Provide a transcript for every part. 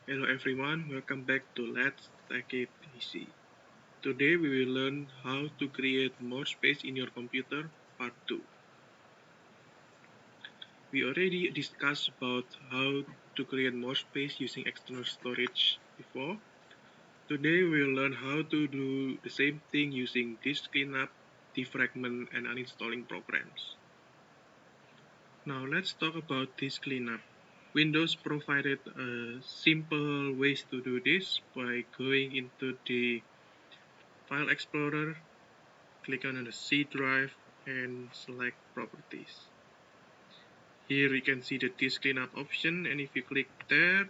Hello everyone, welcome back to Let's Take It Easy. Today we will learn how to create more space in your computer, part 2. We already discussed about how to create more space using external storage before. Today we will learn how to do the same thing using disk cleanup, defragment, and uninstalling programs. Now let's talk about disk cleanup. Windows provided simple ways to do this by going into the File Explorer, click on the C drive and select Properties. Here you can see the disk cleanup option, and if you click there,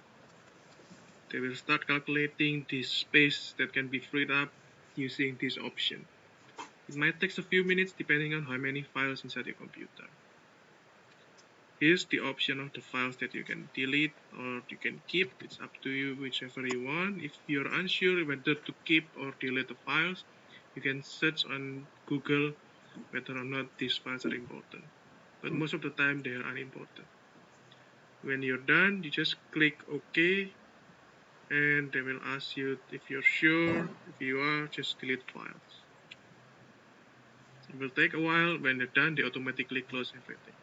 they will start calculating the space that can be freed up using this option. It might take a few minutes depending on how many files inside your computer. Here's the option of the files that you can delete or you can keep. It's up to you, whichever you want. If you're unsure whether to keep or delete the files, you can search on Google whether or not these files are important. But most of the time they are unimportant. When you're done, you just click OK and they will ask you if you're sure. If you are, just delete files. It will take a while. When they're done, they automatically close everything.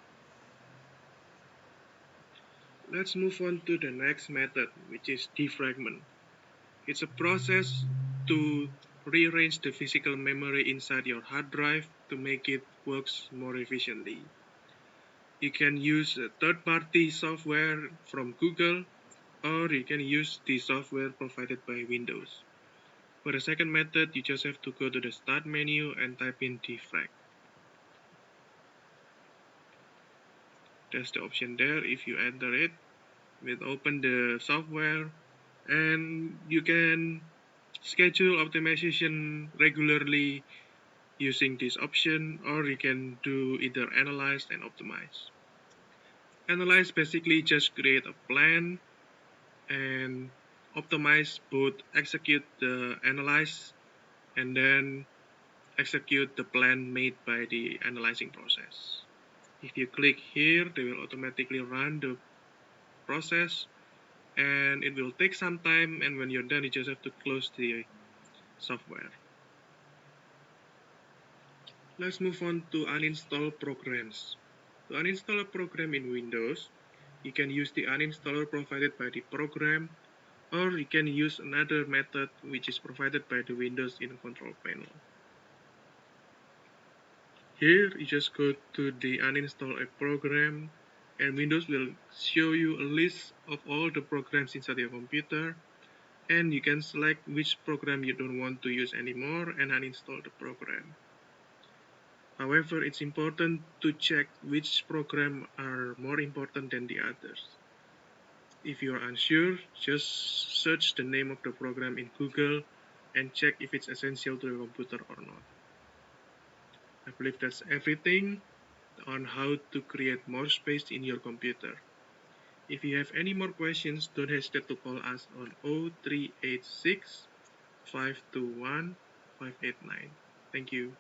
Let's move on to the next method, which is defragment. It's a process to rearrange the physical memory inside your hard drive to make it works more efficiently. You can use a third-party software from Google, or you can use the software provided by Windows. For the second method, you just have to go to the Start menu and type in defrag. That's the option there. If you enter it, it will open the software, and you can schedule optimization regularly using this option, or you can do either analyze and optimize. Analyze basically just create a plan, and optimize both execute the analyze and then execute the plan made by the analyzing process. If you click here, they will automatically run the process, and it will take some time, and when you're done, you just have to close the software. Let's move on to uninstall programs. To uninstall a program in Windows, you can use the uninstaller provided by the program, or you can use another method which is provided by the Windows in the control panel. Here, you just go to the uninstall a program, and Windows will show you a list of all the programs inside your computer, and you can select which program you don't want to use anymore and uninstall the program. However, it's important to check which programs are more important than the others. If you are unsure, just search the name of the program in Google and check if it's essential to your computer or not. I believe that's everything on how to create more space in your computer. If you have any more questions, don't hesitate to call us on 0386 521 589. Thank you.